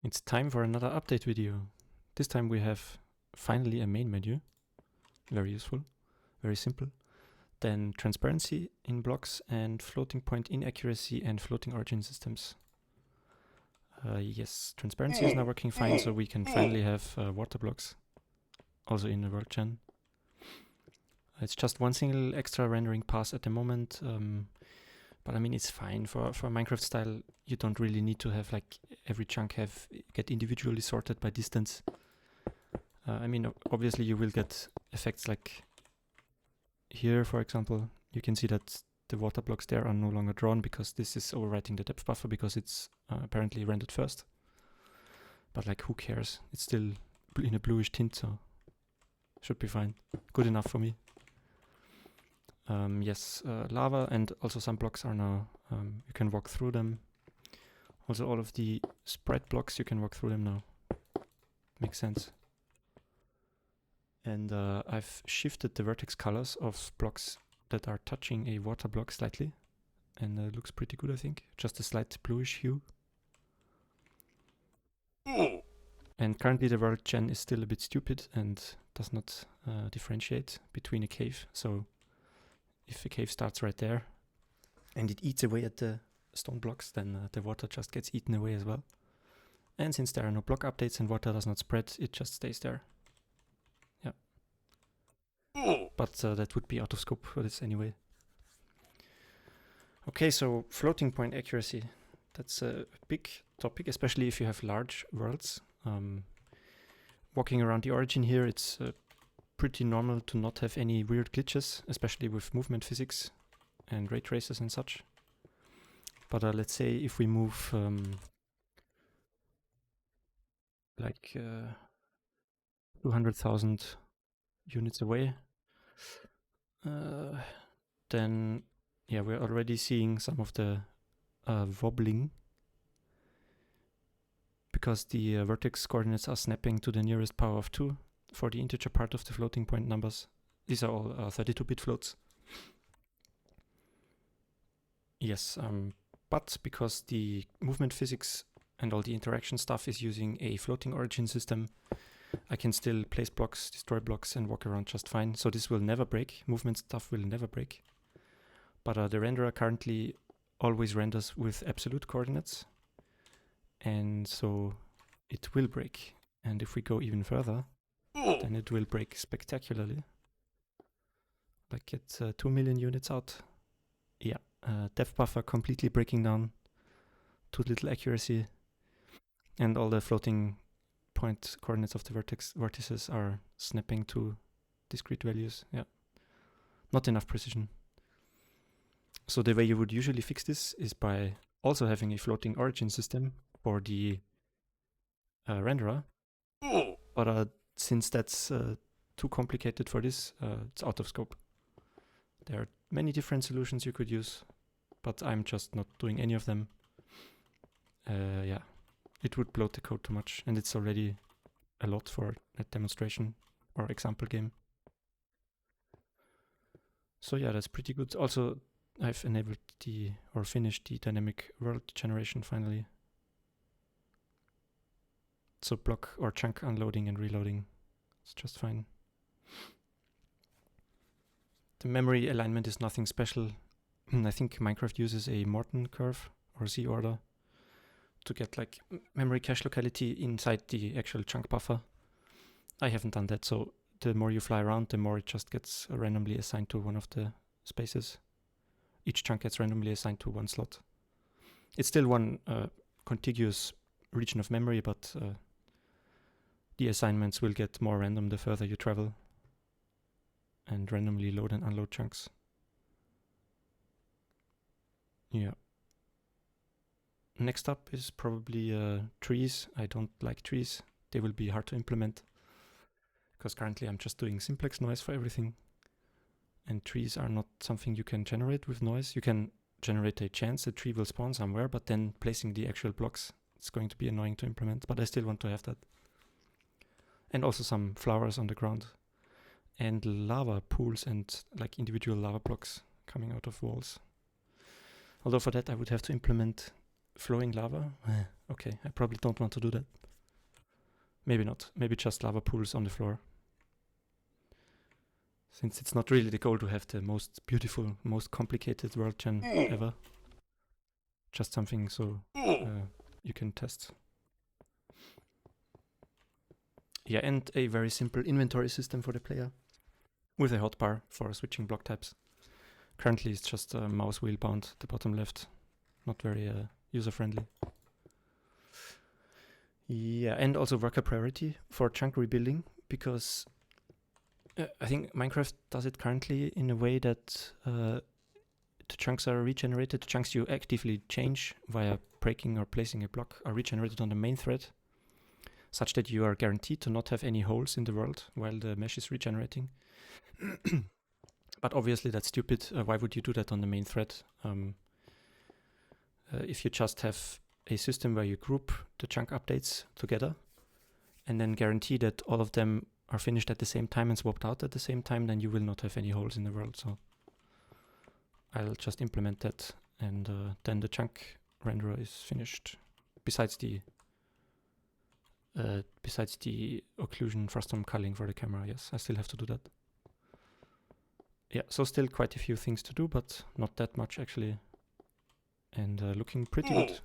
It's time for another update video. This time we have finally a main menu. Very useful, very simple. Then transparency in blocks and floating point inaccuracy and floating origin systems. Yes, transparency is now working fine, so we can finally have water blocks also in the world gen. It's just one single extra rendering pass at the moment, but I mean it's fine for Minecraft style. You don't really need to have like every chunk get individually sorted by distance. I mean obviously you will get effects like here, for example. You can see that the water blocks there are no longer drawn because this is overwriting the depth buffer because it's apparently rendered first. But like who cares? It's still in a bluish tint, so should be fine. Good enough for me. Yes, lava and also some blocks are now, you can walk through them. Also all of the spread blocks, you can walk through them now. Makes sense. And I've shifted the vertex colors of blocks that are touching a water block slightly. And it looks pretty good, I think. Just a slight bluish hue. And currently the world gen is still a bit stupid and does not differentiate between a cave. So if the cave starts right there and it eats away at the stone blocks, then the water just gets eaten away as well. And since there are no block updates and water does not spread, it just stays there. Yeah. But that would be out of scope for this anyway. Okay, so floating point accuracy. That's a big topic, especially if you have large worlds. Walking around the origin here, it's pretty normal to not have any weird glitches, especially with movement physics and ray traces and such. But let's say if we move like 200,000 units away, then yeah, we're already seeing some of the wobbling because the vertex coordinates are snapping to the nearest power of 2 for the integer part of the floating point numbers. These are all 32-bit floats. Yes, but because the movement physics and all the interaction stuff is using a floating origin system, I can still place blocks, destroy blocks, and walk around just fine. So this will never break. Movement stuff will never break. But the renderer currently always renders with absolute coordinates. And so it will break. And if we go even further, then it will break spectacularly. Like it's 2 million units out. Yeah, depth buffer completely breaking down, too little accuracy, and all the floating point coordinates of the vertices are snapping to discrete values. Yeah, not enough precision. So the way you would usually fix this is by also having a floating origin system for the renderer. But since that's too complicated for this, it's out of scope. There are many different solutions you could use, but I'm just not doing any of them. Yeah, it would bloat the code too much, and it's already a lot for a demonstration or example game. So yeah, that's pretty good. Also, I've enabled or finished the dynamic world generation finally. So block or chunk unloading and reloading, it's just fine. The memory alignment is nothing special. I think Minecraft uses a Morton curve or Z order to get like memory cache locality inside the actual chunk buffer. I haven't done that, so the more you fly around, the more it just gets randomly assigned to one of the spaces. Each chunk gets randomly assigned to one slot. It's still one contiguous region of memory, but the assignments will get more random the further you travel, and randomly load and unload chunks. Yeah. Next up is probably trees. I don't like trees. They will be hard to implement because currently I'm just doing simplex noise for everything. And trees are not something you can generate with noise. You can generate a chance a tree will spawn somewhere, but then placing the actual blocks, it's going to be annoying to implement, but I still want to have that. And also some flowers on the ground. And lava pools and like individual lava blocks coming out of walls. Although for that I would have to implement flowing lava Okay, I probably don't want to do that. Maybe not. Maybe just lava pools on the floor. Since it's not really the goal to have the most beautiful, most complicated world gen ever. Just something so you can test. Yeah, and a very simple inventory system for the player with a hotbar for switching block types. Currently it's just a mouse wheel bound at the bottom left. Not very user-friendly. Yeah, and also worker priority for chunk rebuilding, because I think Minecraft does it currently in a way that the chunks are regenerated. The chunks you actively change via breaking or placing a block are regenerated on the main thread, such that you are guaranteed to not have any holes in the world while the mesh is regenerating. But obviously that's stupid. Why would you do that on the main thread? If you just have a system where you group the chunk updates together and then guarantee that all of them are finished at the same time and swapped out at the same time, then you will not have any holes in the world. So I'll just implement that, and then the chunk renderer is finished. Besides the occlusion frustum culling for the camera, yes, I still have to do that. Yeah, so still quite a few things to do, but not that much actually. And looking pretty good.